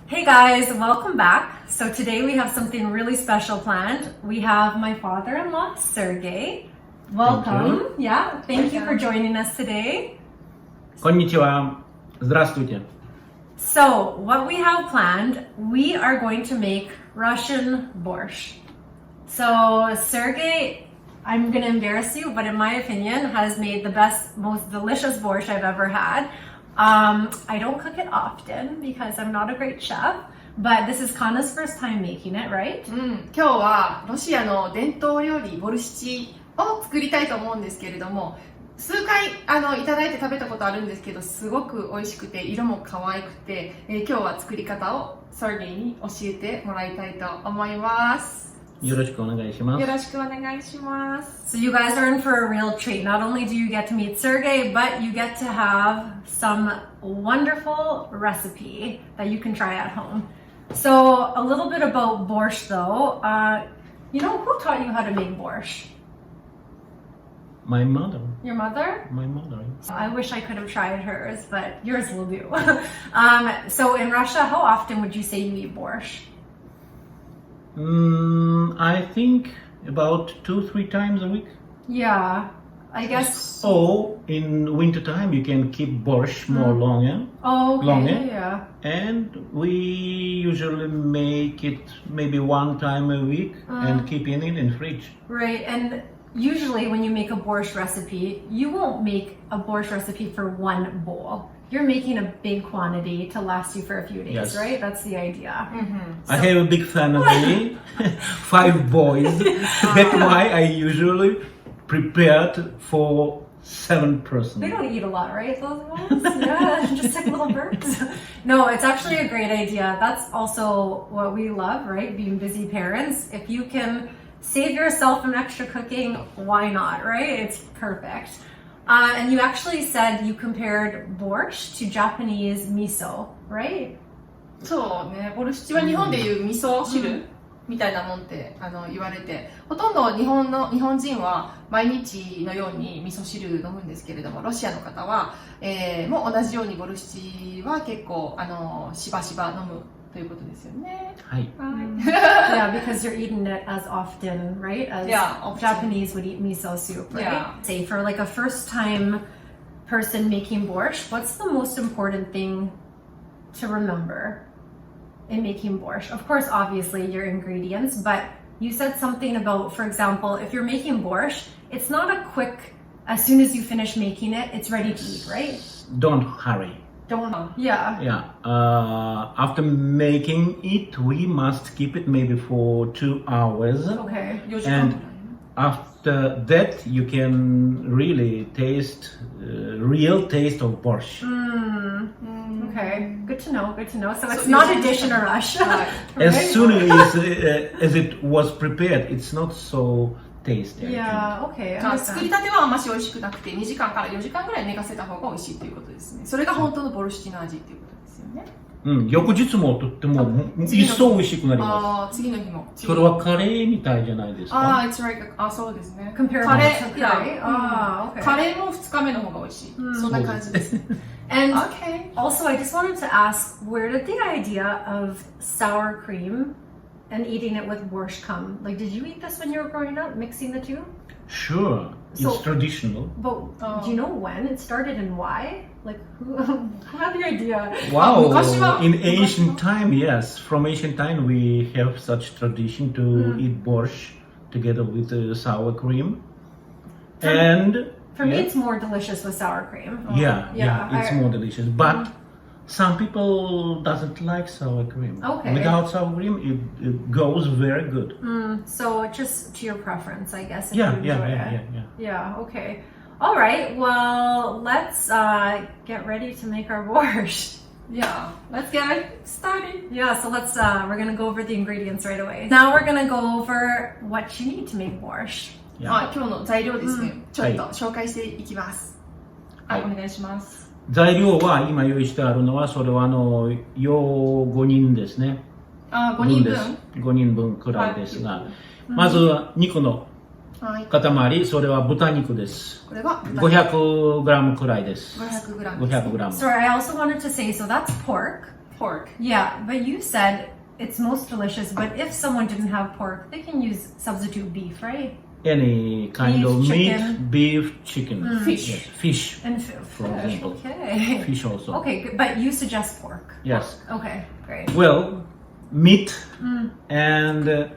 Hey guys, welcome back. So today we have something really special planned. We have my father-in-law, Sergey. Welcome. Thank you for joining us today. こんにちは。Здравствуйте. So what we have planned, we are going to make Russian borscht. So Sergey, I'm going to embarrass you, but in my opinion, has made the best, most delicious borscht I've ever had. I don't cook it often because I'm not a great chef, but this is Kana's first time making it, right? 今日はロシアの伝統料理ボルシチを作りたいと思うんですけれども、数回いただいて食べたことあるんですけど、すごく美味しくて色も可愛くて、今日は作り方をSergeyに教えてもらいたいと思います。よろしくお願いします。よろしくお願いします。So you guys are in for a real treat. Not only do you get to meet Sergey, but you get to have some wonderful recipe that you can try at home. So a little bit about borscht though. Who taught you how to make borscht? My mother. Your mother? My mother. I wish I could have tried hers, but yours will do. So in Russia, how often would you say you eat borscht? I think about 2-3 times a week. Yeah, I guess. So in winter time you can keep borscht more longer. Oh, okay. Longer. Yeah. And we usually make it maybe one time a week and keep it in fridge. Right, and usually when you make a borscht recipe, you won't make a borscht recipe for one bowl. You're making a big quantity to last you for a few days, Yes. right? That's the idea. I have a big family, 5 boys. That's why I usually prepared for 7 persons. They don't eat a lot, right? Those ones? Yeah, just like little birds. No, it's actually a great idea. That's also what we love, right? Being busy parents. If you can save yourself from extra cooking, why not, right? It's perfect. And you actually said you compared borscht to Japanese miso, right? そうね、ボルシチは日本でいう味噌汁みたいなもんって言われて、ほとんど日本人は毎日のように味噌汁飲むんですけれども、ロシアの方は、もう同じようにボルシチは結構しばしば飲むということですよね。はい。Yeah, because you're eating it as often, right? As often. Japanese would eat miso soup, right? Yeah. Say for like a first time person making borscht, what's the most important thing to remember in making borscht? Of course, obviously your ingredients, but you said something about, for example, if you're making borscht, it's not a quick, as soon as you finish making it, it's ready to eat, right? Don't hurry. Yeah. After making it, we must keep it maybe for 2 hours. Okay. And after that, you can really taste real taste of borscht. Okay. Good to know. So it's not a dish in a rush. As soon as it was prepared, it's not so tasty. Yeah, okay. 作りたてはあんまし美味しくなくて、2時間から4時間ぐらい寝かせた方が美味しいということですね。それが本当のボルシチの味ということですよね。翌日もとっても一層美味しくなります。次の日も。それはカレーみたいじゃないですか。it's like そうですね。Comparable to カレ curry? ー、okay. カレーも2日目の方が美味しい。そんな感じです。And Okay. also, I just wanted to ask, where did the idea of sour cream and eating it with borscht come? Like, did you eat this when you were growing up, mixing the two? Sure, it's traditional. But do you know when it started and why? Like, who had the idea? Wow, 昔は in ancient time, yes. From ancient time, we have such tradition to eat borscht together with sour cream. And For me, it's more delicious with sour cream. yeah, it's more delicious. But some people doesn't like sour cream. Okay. Without sour cream, it goes very good. So just to your preference, I guess. If Yeah, you enjoy it. yeah. Okay. All right. Well, let's get ready to make our borscht. Yeah, let's get started. Yeah. So let's. We're gonna go over the ingredients right away. Now we're gonna go over what you need to make borscht.今日の材料ですね。ちょっと紹介していきます。お願いします。材料は今用意してあるのは、それは用5人ですね。5人分。 5人分くらいですが、まずは肉の塊、それは豚肉です。これは500グラムくらいです。500グラム。500グラム。 Sorry, I also wanted to say, so that's pork. pork. Yeah, but you said it's most delicious, but if someone didn't have pork, they can use substitute beef, right? Any kind Beef, of meat, chicken. beef, chicken, Fish. yes, fish, And for example, Okay. fish also. Okay, good. But you suggest pork. Yes. Okay, great. Well, meat and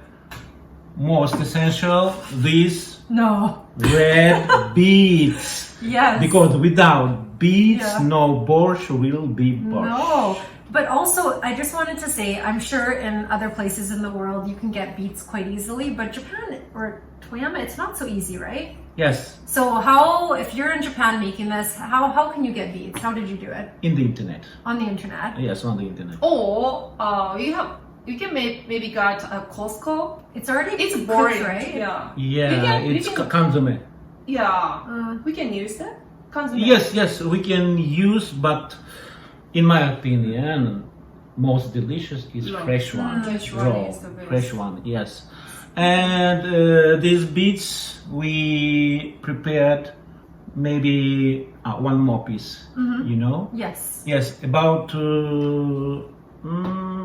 most essential, these No. red beets. Yes. Because without beets, Yeah. no borscht will be borscht. No. But also, I just wanted to say, I'm sure in other places in the world you can get beets quite easily, but Japan or Toyama, it's not so easy, right? Yes, So how, if you're in Japan making this, how can you get beets? How did you do it? in the internet. On the internet? Yes, on the internet. Or you can maybe get a Costco. It's already It's cooked, boring, right? Yeah. Yeah, we it's can- kanzume. Yeah. We can use that. Kanzume. Yes, we can use, but in my opinion, most delicious is Raw. fresh one. Fresh one Raw, is the best. fresh one, yes. And these beets we prepared maybe one more piece, you know? Yes. Yes, about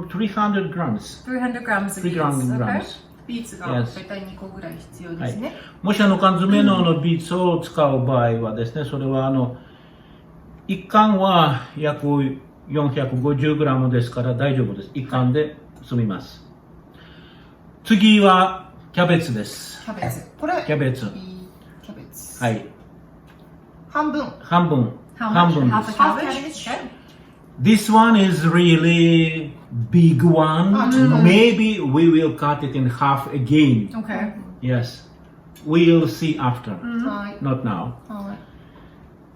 300 grams. 300 grams of 300 beets. Okay. grams. ビーツが Yes. 大体2個ぐらい必要ですね。もし缶詰のビーツを使う場合はですね、それは1缶は約 450g ですから大丈夫です。1缶で済みます。次はキャベツです。キャベツ。これ、キャベツ。いいキャベツ。はい。半分。半分。 How 半 much? 分 Half で a す。 Half cabbage? cabbage. Okay. This one is really big one. Maybe we will cut it in half again. Okay. Yes. We'll see after. はい。 Not now. は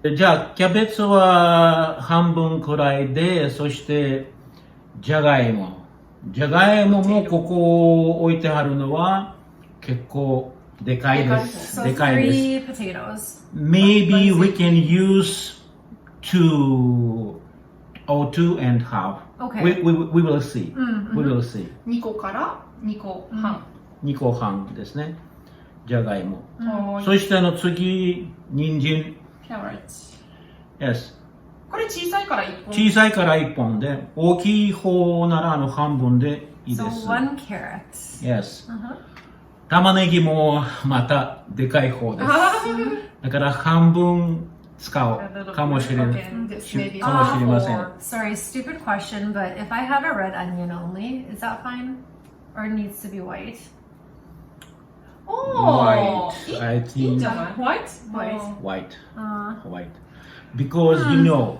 い。じゃあ、キャベツは半分くらいで、そして、じゃがいも。じゃがいももここ置いてあるのは結構でかいです。 So でかいです。 3 potatoes. Maybe we can use 2 or 2 and half. Okay. We will see. We will see. 2個から2個半。 2個半ですね。じゃがいも。はい。そして次、人参。キャベツ。 Yes. これ小さいから1本。小さいから1本で、大きい方なら半分でいいで So す。 1 carrot. Yes. 玉ねぎもまたでかい方です。だから半分使うかもしれない。 Maybe かもしれません。 Sorry, stupid question, but if I have a red onion only, is that fine? Or it needs to be white? おー White, I いいん think じゃない ?White? White. white. Uh, White. Because you know,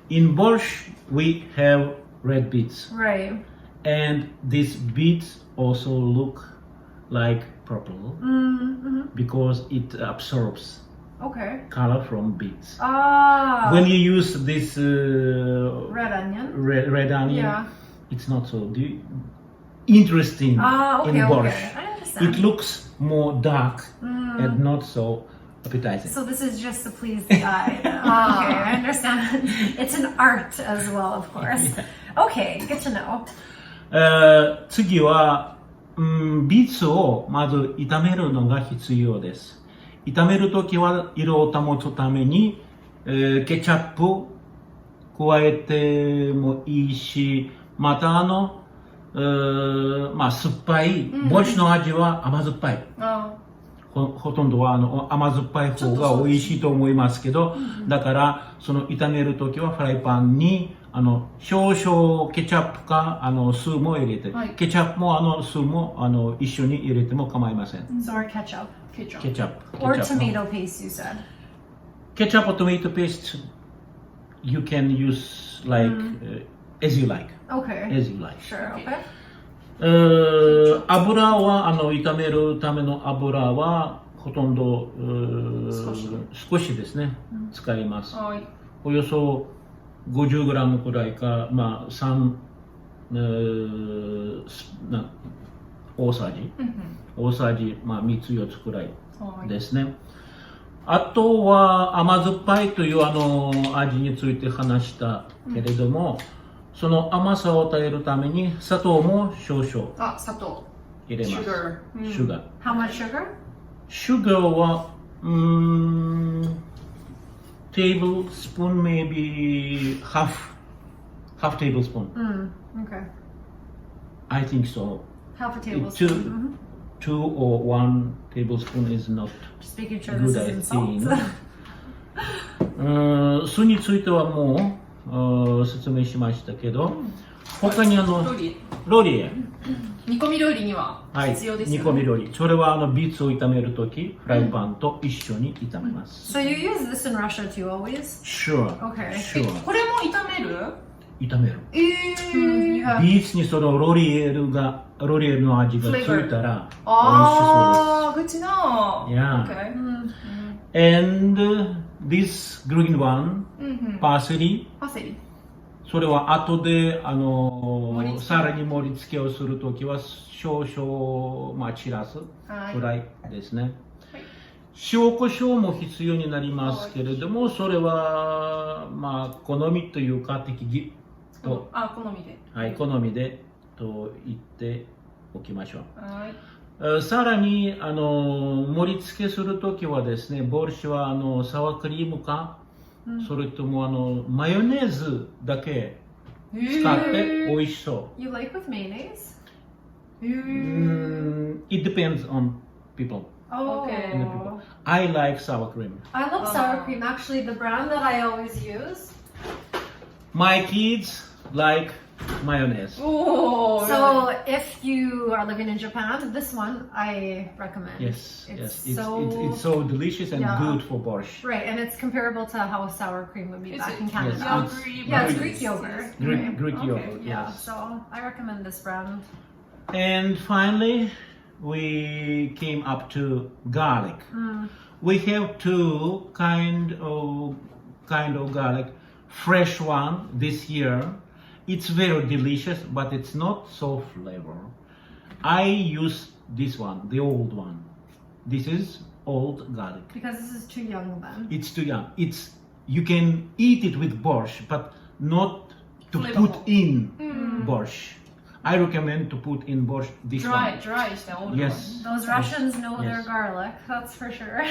in borscht we have red beets. right. And these beets also look like purple because it absorbs Okay. color from beets. Ah. When you use this red onion. red onion, Yeah. it's not so interesting Ah, in okay, borscht. okay. I understand. It looks more dark and not so appetizing. So this is just to please the eye. Okay, I understand. It's an art as well, of course. Okay, good to know. 次は、ビーツをまず炒めるのが必要です。炒めるときは色を保つために、ケチャップ加えてもいいし、またまあ酸っぱい、ボルシチの味は甘酸っぱい。あほとんどは甘酸っぱい方が美味しいと思いますけど、だからその炒めるときはフライパンに少々ケチャップか酢も入れて、はいケチャップも酢も一緒に入れても構いません。 So or ketchup. ケチャップ。ケチャップ。 Or ケチャップ tomato paste, you said. ケチャップ、トマトペースト you can use like as you like. Okay. As you like. Sure, okay. 油は炒めるための油はほとんど少しですね、使います。はい。およそ 50g くらいか、まあ3大さじ、大さじ、まあ3つ4つくらいですね。あとは甘酸っぱいという味について話したけれども、その甘さを与えるために砂糖も少々あ、砂糖。入れます。 Sugar シュガー。 How much sugar? シュガーはtablespoon maybe half half tablespoon. Okay. I think so. Half a tablespoon. 2 or 1 tablespoon is not Just making sure good, this I isn't salt. think. 酢についてはもう説明しましたけど、他にローリエ。ローリエ。煮込み料理には必要ですよね。煮込み料理。それはビーツを炒めるとき、フライパンと一緒に炒めます。So you use this in Russia too, always? Sure. Okay. Sure. これも炒める？炒める。You have ビーツにそのロリエルの味がついたら美味しそうです。ああ、口の。Yeah. Okay. And this green one, パセリ。パセリ。それは後でり付けさらに盛り付けをするときは少々散らすくらいですね。塩コショウも必要になりますけれども、それは好みというか適宜と、好みで。はい、好みでと言っておきましょう。はい。さらに盛り付けするときはですね、ボルシチはサワークリームか、それともマヨネーズだけ使って美味しそう。You like with mayonnaise? It depends on people. Oh. Okay. I like sour cream. I love sour cream. Actually, the brand that I always use. My kids like mayonnaise. Oh. So if you are living in Japan, this one I recommend. Yes, It's yes. so It's so delicious and Yeah. good for borscht. right, and it's comparable to how sour cream would be Is back it in Canada. Yes, yogurt? Yeah, it's Greek- Greek yogurt. Greek, Greek Okay, yogurt, Yeah, yes. so I recommend this brand. And finally, we came up to garlic. We have two kind of garlic. Fresh one this year. It's very delicious, but it's not so flavor. I use this one, the old one. This is old garlic. Because this is too young then. It's too young. You can eat it with borscht, but not to Flavorful. put in borscht. I recommend to put in borscht this one. dry したオール。 Yes. Those Russians know their Yes. garlic, that's for sure.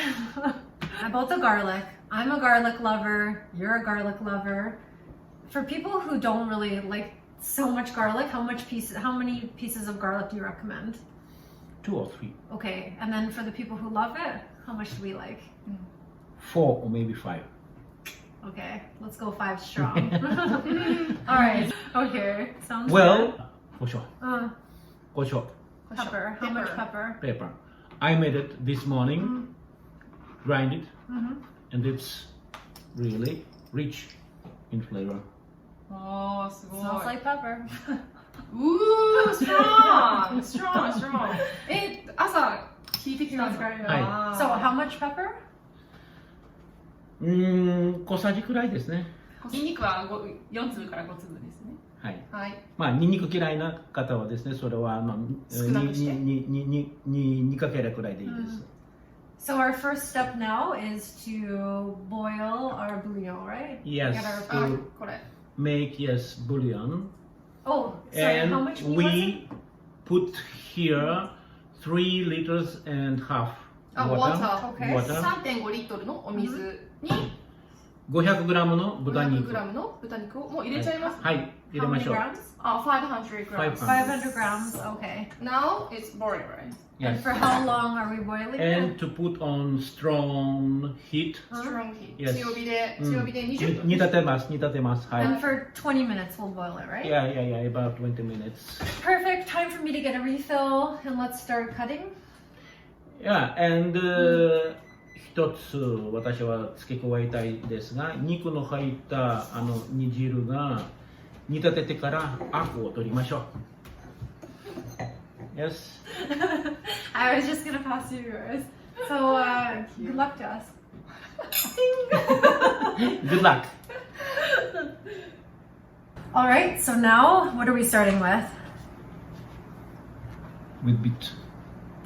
About the garlic, I'm a garlic lover, you're a garlic lover. For people who don't really like so much garlic, how many pieces of garlic do you recommend? 2 or 3. Okay, and then for the people who love it, how much do we like? 4 or maybe 5. Okay, let's go 5 strong. All right. Okay, sounds Well, good. 胡椒. Uh, 胡椒. pepper. How much pepper? Pepper. I made it this morning. Grind it. And it's really rich in flavor. ああ、すごい。 Smells like pepper. うー、strong! strong, strong. 朝聞いてきたんですか？は So how much pepper? 小さじくらいですね。ニンニクは4粒から5粒ですね。はい。はい。ニンニク嫌いな方はですね、それは少なくして2かけらくらいでいいです。So our first step now is to boil our bouillon, right? Yes, Get our- あ to これ。 make bouillon. Oh, sorry, how And much meat was it? we put here 3 liters and half あ、 water. Okay. Water. 3.5 リットルのお水に500グラムの豚肉。 500g の豚肉をもう入れちゃいます。はい、入れ How ま many しょう。 grams? あ、500 grams. 500 grams, okay. Now it's boiling, right? And Yes. for how long are we boiling And it? to put on strong heat. Strong heat. Yes. 強火で20分。煮立てます。はい。 And for 20 minutes we'll boil it, right? Yeah, about 20 minutes. Perfect. Time for me to get a refill and let's start cutting. Yeah, and 一つ私は付け加えたいですが、肉の入った煮汁が煮立ててからアクを取りましょう。Yes. I was just gonna pass you yours. So good luck to us. Good luck. All right. So now, what are we starting with? With bit.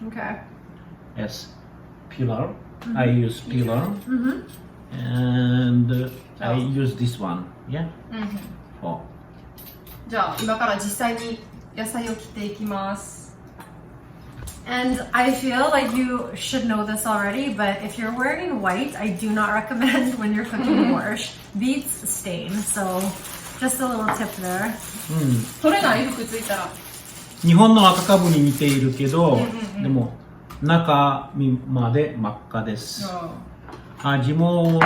Okay. Yes. Peeler. I use peeler. And I use this one. Yeah. Oh. じゃあ今から実際に野菜を切っていきます。 And I feel like you should know this already, but if you're wearing white, I do not recommend when you're cooking borscht. Beets stain. So Just a little tip there. 取れない服ついたら。日本の赤かぶに似ているけど、でも中身まで真っ赤です。味も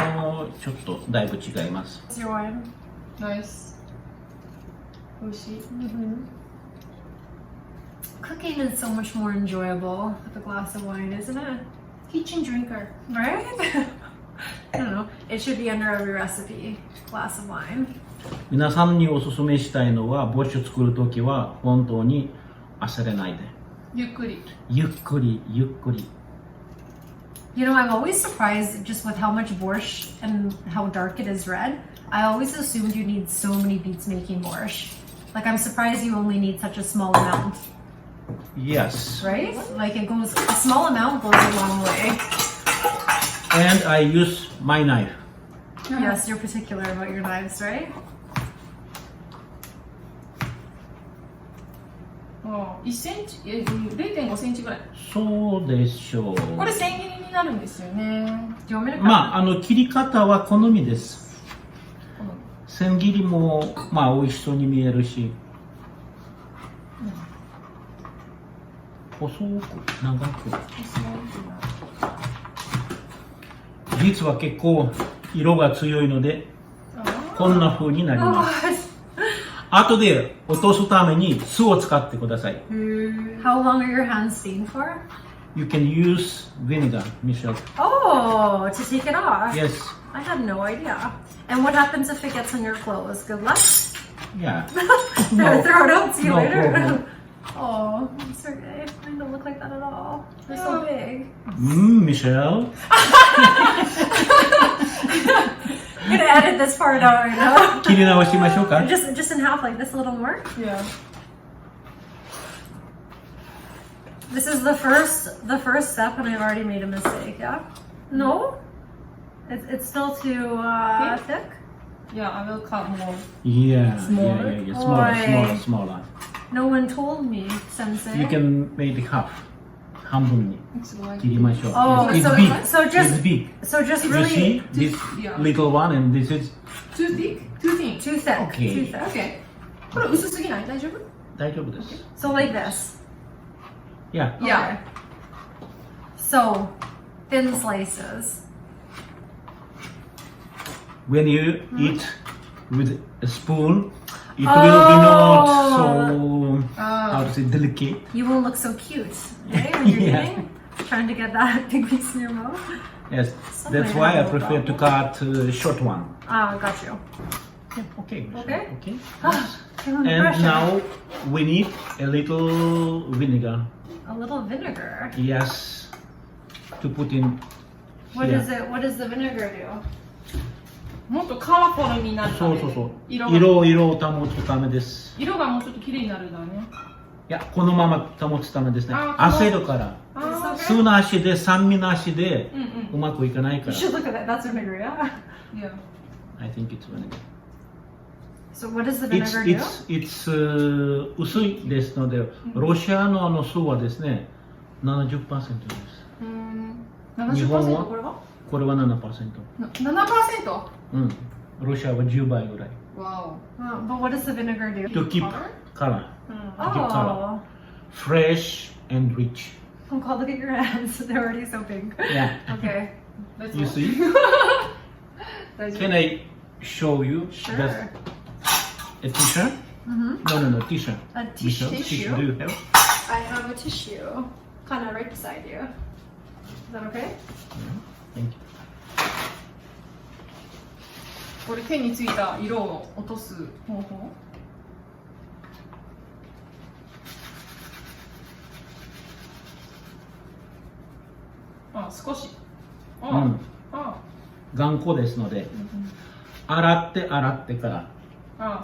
ちょっとだいぶ違います。What's your wine? ナイス。美味しい。Cooking is so much more enjoyable with a glass of wine, isn't it? Kitchen drinker. Right? I don't know. It should be under every recipe. Glass of wine. 皆さんにおすすめしたいのは、ボルシチ作るときは本当に焦れないで。ゆっくり。ゆっくり、ゆっくり。You know, I'm always surprised just with how much borscht and how dark it is red. I always assumed you need so many beets making borscht. Like, I'm surprised you only need such a small amount. Yes. Right? Like, a small amount goes a long way. And I use my knife. Yes, you're particular about your knives, right? 1センチ、0.5 センチぐらい。そうでしょう。これ千切りになるんですよね。Do you want me to cut? まあ、切り方は好みです。千切りも、まあ、美味しそうに見えるし。細く、長く。実は結構色が強いので、こんな風になります。後で落とすために酢を使ってください。How long are your hands stained for? You can use vinegar, Michelle. Oh, to take it off? Yes. I had no idea. And what happens if it gets on your clothes? Good luck? Yeah. Throw it out, see you No later. problem. Oh, Sergey, I don't look like that at all. They're so big. Michelle. I'm gonna edit this part out right now. 切り直しましょうか。Just in half, like this, a little more. Yeah. This is the first step, and I've already made a mistake. Yeah. No, it's still too thick. Yeah, I will cut more. Yeah. Smaller? Smaller. No one told me, Sensei. You can make it half. 半分に It's like 切りましょう。Oh, It's so- big. so just- It's big. So just You really see this Yeah. little one and this is too thick, too thin. too thick. Okay. Too thick. Okay. これ薄すぎない？大丈夫？大丈夫です。 So like this. Yeah. Yeah. So thin slices. When you eat with a spoon, it will be not so how to say delicate. You won't look so cute, right? When you're Yeah. eating, trying to get that big piece in your mouth. Yes, Some that's may why I have no prefer to problem. cut short one. Ah, got you. Yeah, okay. Okay. Okay. Feeling the And pressure. now we need a little vinegar. A little vinegar. Yes, to put in. What here. is it? What does the vinegar do? もっとカラフルになるために。そうそうそう。色色を保つためです。がもうちょっと綺麗になるんだね。いや、このまま保つためですね。あ焦るから。あ酢なしで酸味なしでうんうまくいかないか You ら。 should look at that. That's vinegar, yeah. あ。Yeah. I think it's vinegar. So what does the vinegar do? It's 薄いですので、ロシアの酢はですね、70% です。70%日本はこれはこれは 7%。7%? うん。ロシアは10倍ぐらい。わ But what does the vinegar do? To keep color. To keep color. Oh. Fresh and rich. Oh God, look at your hands. They're already so pink. Yeah. Okay. You see? お。大丈 Can I show you? Sure. That's a t-shirt? No, t-shirt. A Michelle, tissue? do you have? I have a tissue, kind of right beside you. Is that okay? Thank you. これ手についた色を落とす方法。あ、少し。頑固ですので、洗ってから。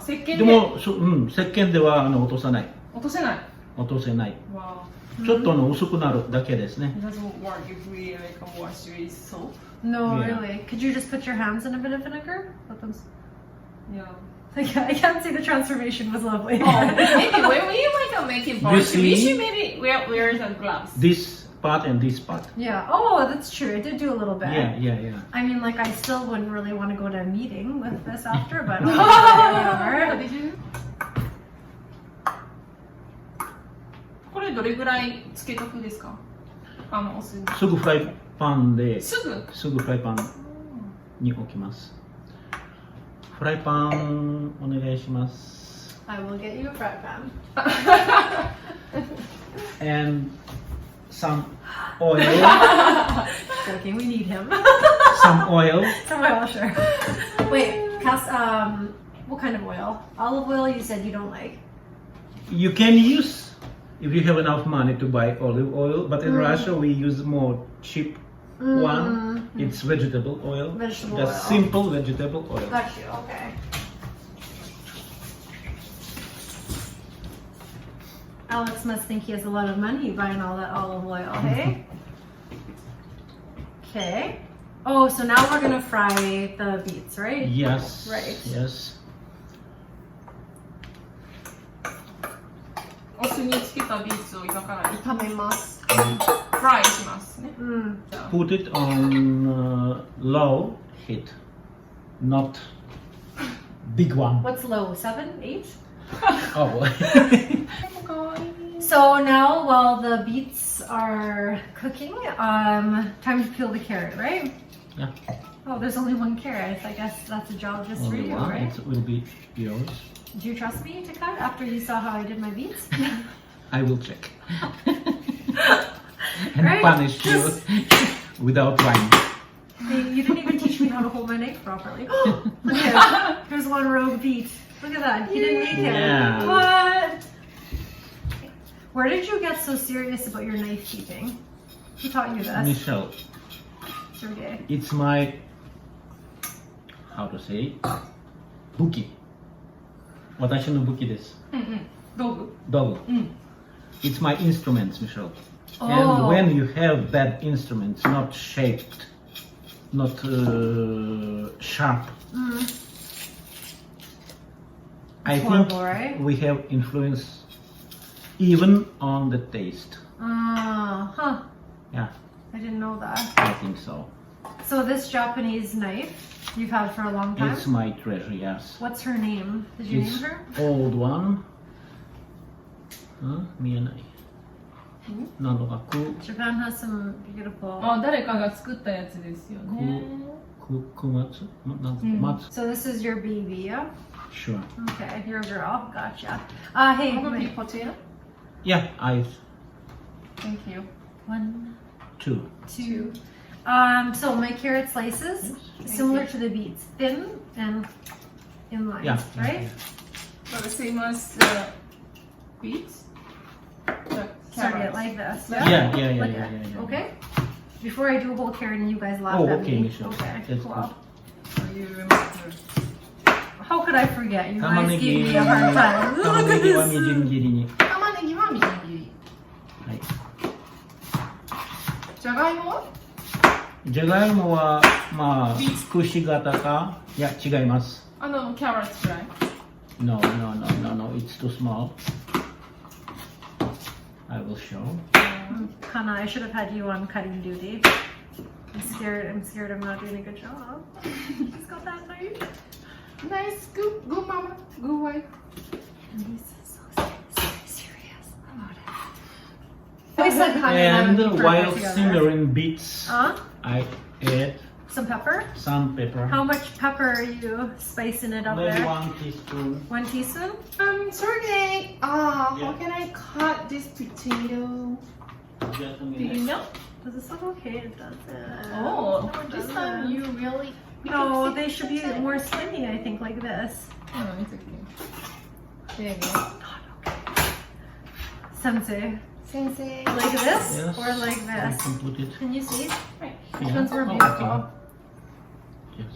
石鹸ででも、石鹸では落とさない。落とせない。落とせない。わちょっと薄くなるだけですね。It doesn't work if we like wash with soap. No, Yeah. really. Could you just put your hands in a bit of vinegar? Let them. Yeah. I can't say the transformation was lovely. Oh, maybe when we like make it borscht, see? we should maybe wear the gloves. This part and this part. Yeah. Oh, that's true. I did do a little bit. Yeah. I mean, like, I still wouldn't really want to go to a meeting with this after, but whatever. Did you? これどれぐらいつけとくですか？お酢に。すぐフライパンで、すぐフライパンに置きます。フライパンお願いします。I will get you a fry pan. And some oil. Joking, we need him. Some oil. Some oil, sure. Wait, what kind of oil? Olive oil you said you don't like. You can use if you have enough money to buy olive oil, but in Russia we use more cheap one. It's vegetable oil. Vegetable Just oil. simple vegetable oil. Got you, okay. Alex must think he has a lot of money buying all that olive oil, hey? Okay. Oh, so now we're gonna fry the beets, right? Yes. Right. Yes. お酢につけたビーツを今から炒めます。 And フライしますね。 put it on low heat, not big one. What's low? 7, 8? Oh. So now, while the beets are cooking, time to peel the carrot, right? Yeah. Oh, there's only one carrot. I guess that's a job just for Only you, one. right? It will be yours. Do you trust me to cut after you saw how I did my beets? I will check. And Right. punish you without wine. Hey, you didn't even teach me how to hold my knife properly. Look at Here's one rogue beet. Look at that. He didn't make it. Yeah. What? Where did you get so serious about your knife keeping? Who taught you this? Michelle, Sergey. it's my, how to say, 武器。私の武器です。道具。道具。It's my instruments, Michelle. Oh. And when you have that instruments, not shaped, not sharp, I It's think horrible, right? we have influence even on the taste. Huh. Yeah, I didn't know that. I think so. So this Japanese knife you've had for a long time? It's my treasure, yes. What's her name? Did you It's name her? old one. 見えない。なんとかJapan has some beautiful... 誰かが作ったやつですよね。9月なん松 So this is your baby, yeah? Sure. Okay, you're a girl. Gotcha. Hey, Probably wait. potato. Yeah, I Thank you. 1, 2. 2. So my carrot slices, similar to the beets, thin and in lines, Yeah. right? So the same as beets. Sorry, like this. Yeah. Like that. Okay. Before I do a whole carrot and you guys laugh Oh, at okay, me. Michelle. Okay, That's cool. So you remember. How could I forget? You 玉 guys ね gave ぎ me a hard time. 玉 Look ね at ぎは this. みじん切りに。玉ねぎはみじん切り。はい。じゃがいもは？じゃがいもはまあくし形かいや違います。キャロットぐらい。No, it's too small. I will show. Hannah, I should have had you on cutting duty. I'm scared I'm not doing a good job. He's got that knife. Nice, good mama, good wife. And he's so serious about it. I said Hannah And would be while perfect together. simmering beets, I add Some pepper? some pepper. How much pepper are you spicing it up Maybe there? 1 teaspoon. 1 teaspoon? Sergey, how can I cut this potato? Just a Do you minute. know? Does this look okay? It doesn't. Oh, No, it this doesn't. time you really. No, they should be more skinny, I think, like this. Oh, it's okay. There you go. Sensei. Sensei. Like this Yes. or like I this? can put it. Can you see? Right. Which Yeah. one's more Oh, beautiful? okay. Yes.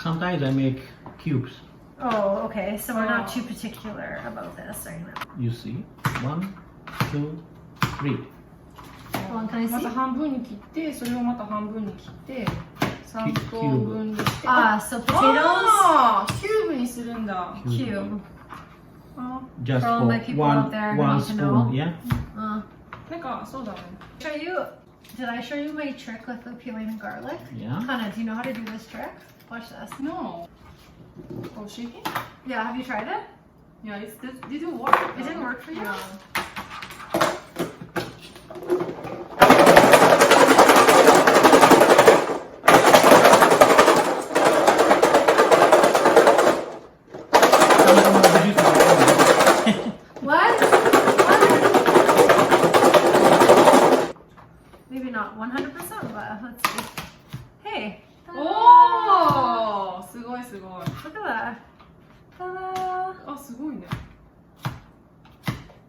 Sometimes I make cubes. Oh, okay. So we're not too particular about this right now. You see? 1, 2, 3. Well, can I ま see? ず半分に切ってそれをまた半分に切って3等分にして So potatoes, キューブにするんだ cube. Just For all for my people out there who one need to know. spoon, yeah? なんかそうだね Are you Did I show you my trick with the peeling garlic? Yeah. Hannah, do you know how to do this trick? Watch this. No. Oh, shaking? Yeah, have you tried it? Yeah, it didn't work. It didn't work for you? Yeah. What? Maybe not 100%, but let's see. Hey. Oh, すごいすごい。 Look at that. Ta-da. あ、すごいね。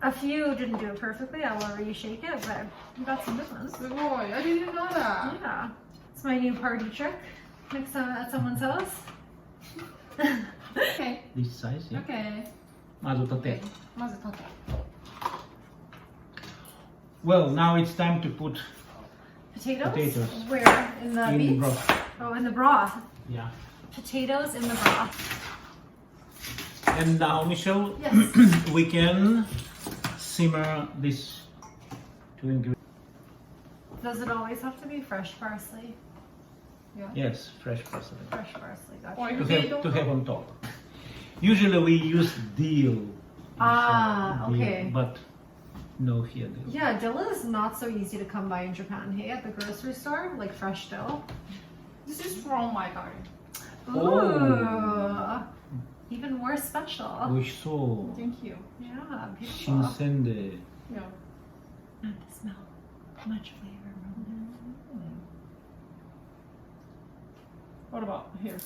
A few didn't do it perfectly. I will reshake it, but we got some good ones. すごい。I didn't know that. Yeah. It's my new party trick. Next time at someone's house. Okay. This size, yeah. Okay. まず縦。 まず縦。 Well, now it's time to put Potatoes? Potatoes. Where? In the in meat? broth. Oh, in the broth. Yeah. Potatoes in the broth. And now, Michelle, Yes. we can simmer this two ingredients. Does it always have to be fresh parsley? Yes, fresh parsley. Fresh parsley. Or Gotcha. To have on top. Usually we use dill. Ah, Dill, okay. But no here. Dill. Yeah, dill is not so easy to come by in Japan. Hey, at the grocery store, like fresh dill. This is from my garden. Ooh. Even more special. 美味しそう。 Thank you. Yeah, 新 beautiful. 鮮で。 Yeah. And the smell. Much flavor. What about here?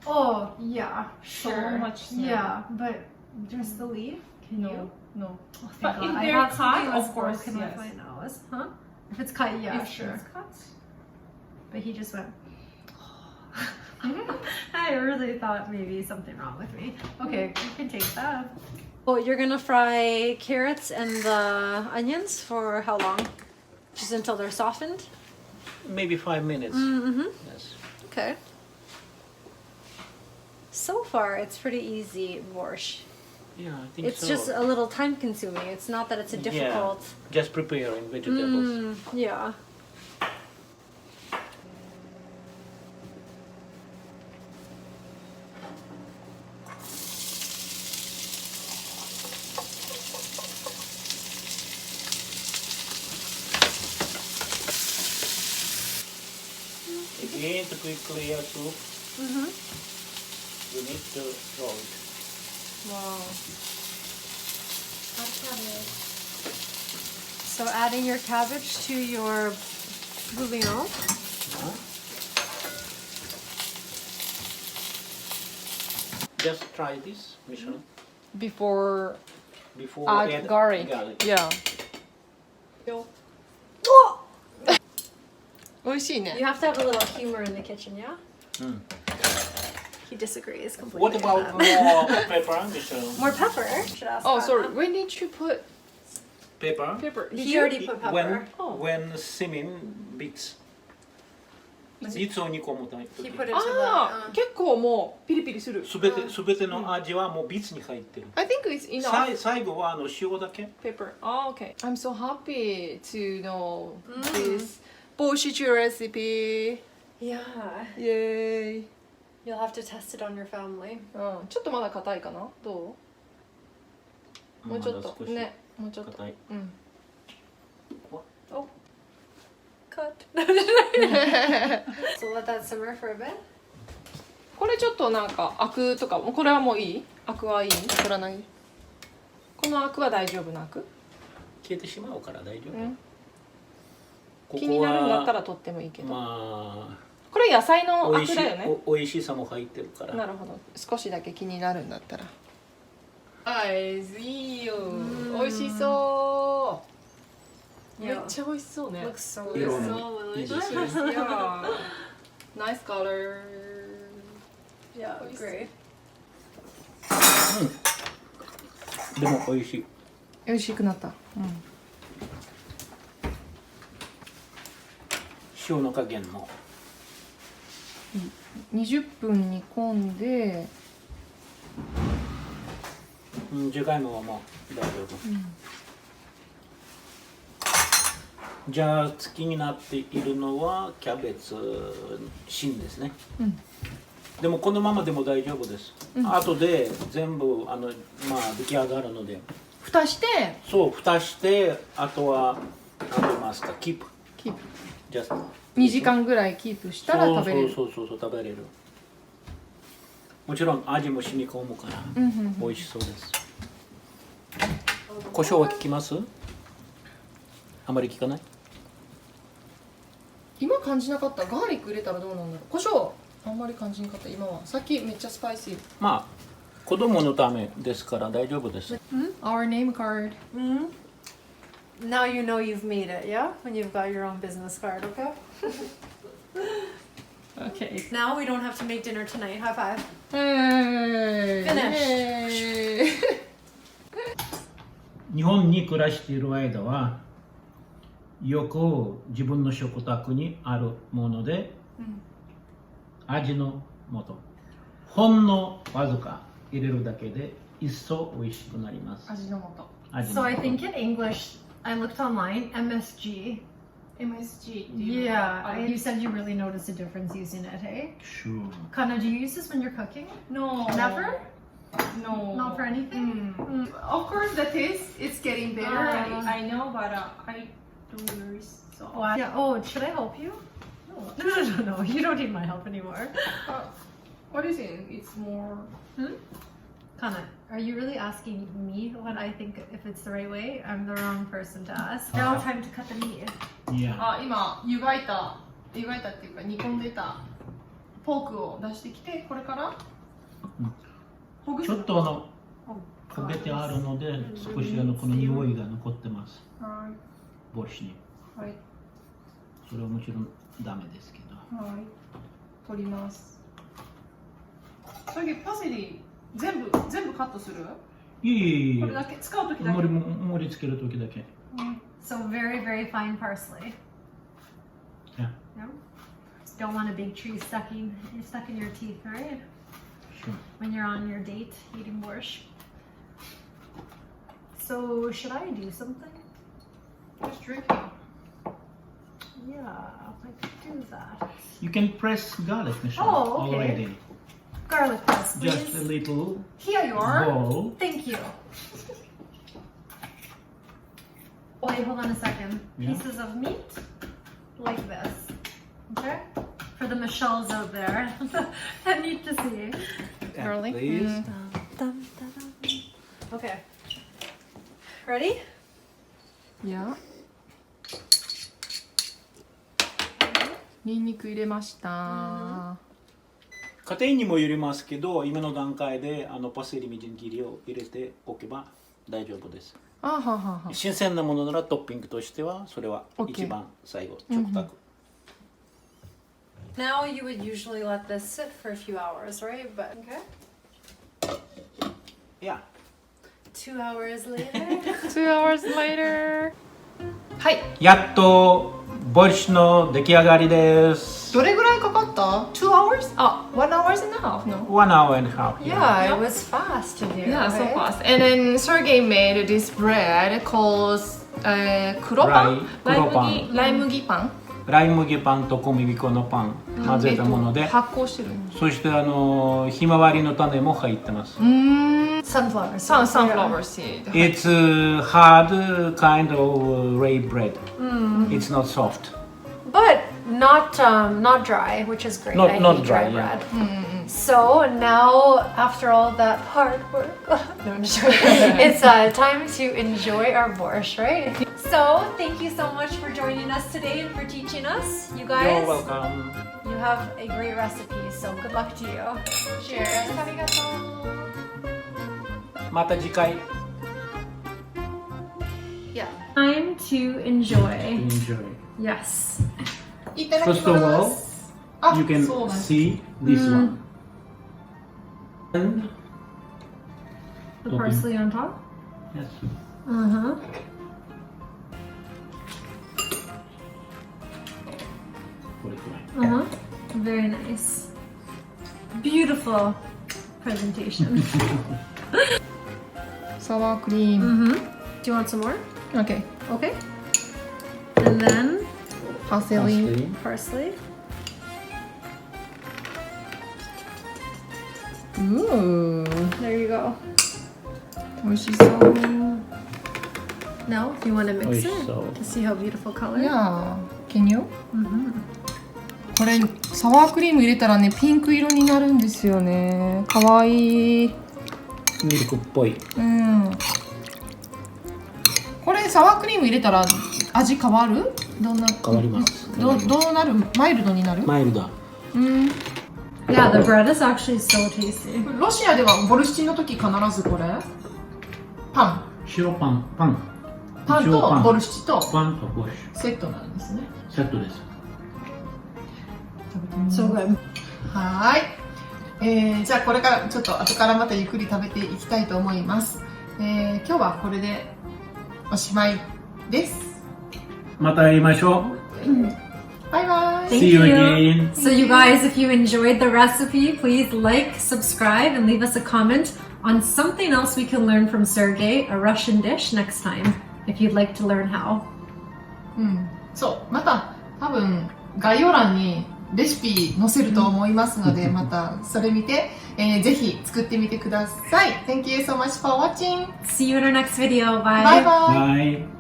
Oh, yeah, So sure. much smell. Yeah, but just the leaf? Can you? No, no. Oh, thank But God. if I they're thought cut, something was of course, broken with yes. my nose. Huh? If it's cut, yeah, If sure. it's cut. But he just went. I really thought maybe something wrong with me. Okay, you can take that. Oh, you're gonna fry carrots and the onions for how long? Just until they're softened? Maybe 5 minutes. Mm-hmm. Yes. Okay. So far, it's pretty easy borscht. Yeah, I think It's so. just a little time consuming. It's not that it's a difficult. Just preparing vegetables. Yeah. Again, to quickly soup, Mm-hmm. you need to roll it. Wow. So adding your cabbage to your bouillon. Just try this, Michelle. Before Before add garlic. Yeah. 美味しいね。 You have to have a little humor in the kitchen, yeah? Mm. He disagrees completely. What with about that. more pepper, Michelle? More pepper? Should ask Oh, that. sorry. When did you put Pepper? pepper? Did He you? already put pepper. When simming beets. いつを煮込むタイプ He put it to ああ、 the. 結構もうピリピリする。すべての味はもうビーツに入ってる。 I think it's enough. 最後は塩だけ。 Pepper. Oh, okay. I'm so happy to know this borscht recipe. Yeah. Yay. You'll have to test it on your family. うん、ちょっとまだ硬いかな。どう？もうちょっとね、もうちょっと。硬い。うん。 Cut. So let that simmer for a bit. これちょっとなんかアクとかもこれはもういい？アクはいい？取らない？このアクは大丈夫なアク？消えてしまうから大丈夫。うん。ここは気になるんだったら取ってもいいけど。まこれ野菜のあ美味しいアクだよね。美味しさも入ってるから。なるほど。少しだけ気になるんだったら。あいいよ。美味しそう。めっちゃ美味しそうね。 Looks so 色 good. もいいですね。 Yeah. Nice color. Yeah, great. でも美味しい。美味しくなった。塩の加減も。 20分煮込んで、じゃがいもはもう大丈夫。じゃあ次になっているのはキャベツ芯ですね、でもこのままでも大丈夫です、後で全部出来上がるので蓋してそう蓋してあとは何て言いますかキープ2時間ぐらいキープしたら食べれる。そう食べれる。もちろん味も染み込むから美味しそうです。胡椒は効きます？あまり効かない？今感じなかった。ガーリック入れたらどうなんだろう。胡椒あんまり感じなかった今は。さっきめっちゃスパイシー。まあ子供のためですから大丈夫です。Our name card. Now you know you've made it, yeah? When you've got your own business card, okay? Okay. Now we don't have to make dinner tonight. High five. Finish. 日本に暮らしている間はよく自分の食卓にあるもので、味の素ほんのわずか入れるだけで一層美味しくなります。味の素。So I think in English, I looked online, MSG. MSG. Yeah, you said you really noticed a difference using it, hey? Sure. Kana, do you use this when you're cooking? No. Never? No. Not for anything? Of course, the taste is getting better. I know, but I don't use so. Yeah. Oh, should I help you? No. You don't need my help anymore. What is it? It's more. Kana, are you really asking me what I think if it's the right way? I'm the wrong person to ask. Now time to cut the meat. Yeah. 今湯がいたっていうか煮込んでたポークを出してきてこれからほぐす。ちょっと焦げてあるので少しこの匂いが残ってます。ボルシチに。はい。それはもちろんダメですけど。はい。取ります。それでパセリ全部カットする？いい。これだけ使うときだけ。盛り付けるときだけ。So very, very fine parsley. Yeah. No? Don't want a big tree stuck in your teeth, right? Sure. When you're on your date eating borscht. So should I do something? Just drinking. Yeah, I could do that. You can press garlic, Michelle. Oh, okay. Already. Garlic press, please. Just a little Here you are. bowl. Thank you. Wait, hold on a second. Yeah. Pieces of meat, like this. Okay? For the Michelles out there that need to see. Garlic. Please. Okay. Ready? Yeah. ニンニク入れました。家庭にもよりますけど、今の段階でパセリみじん切りを入れておけば大丈夫です。新鮮なものならトッピングとしてはそれは一番最後、食卓。Now you would usually let this sit for a few hours, right? But okay. Yeah. 2 hours later. 2 hours later. はい。やっとボルシチの出来上がりです。どれぐらいかかった ?2 hours? あ、1 hours and a half, no? 1 hour and a half. Yeah, it was fast to do. Yeah, so right? fast. And then Sergey made this bread called 黒パンライ麦パンライ麦パンと小麦粉のパン混ぜたもので、発酵してる。そしてひまわりの種も入ってます。Sunflower seed. It's a hard kind of rye bread. It's not soft. But not dry, which is great. I Not hate dry, bread. yeah. So now, after all that hard work, no, I'm just joking. It's time to enjoy our borscht, right? So thank you so much for joining us today and for teaching us. You guys, You're welcome. you have a great recipe, so good luck to you. Cheers. ありがとう。また次回。Yeah. Time to enjoy. Enjoy. Yes. First of all, you can see this one. And The parsley on top. yes. Uh-huh. Uh-huh. Very nice. Beautiful presentation. サワークリーム。Do you want some more? Okay. Okay. And And then parsley. parsley. Ooh, There you go. 美味しそう。 Now, if you want to mix it so. to see how beautiful color. Yeah, can you? これサワークリーム入れたらねピンク色になるんですよね。かわいい。ミルクっぽい。うん。これサワークリーム入れたら味変わる？どんな？変わります。どうなる？マイルドになる？マイルド。うん。Yeah, the bread is actually so tasty. ロシアではボルシチの時必ずこれパ白パン、パン。ンとボルシチとパンとボルシセットなんですね。セットです。So good. はーい。じゃあこれからちょっと後からまたゆっくり食べていきたいと思います。今日はこれでおしまいです。また会いましょう。バイバイ。 Thank See you you. again. So, you guys, if you enjoyed the recipe, please like, subscribe, and leave us a comment on something else we can learn from Sergey, a Russian dish, next time, if you'd like to learn how. うん、そうまた多分概要欄にレシピ載せると思いますので、またそれ見て、ぜひ作ってみてください。Thank you so much for watching. See you in our next video. Bye. Bye bye. バイ。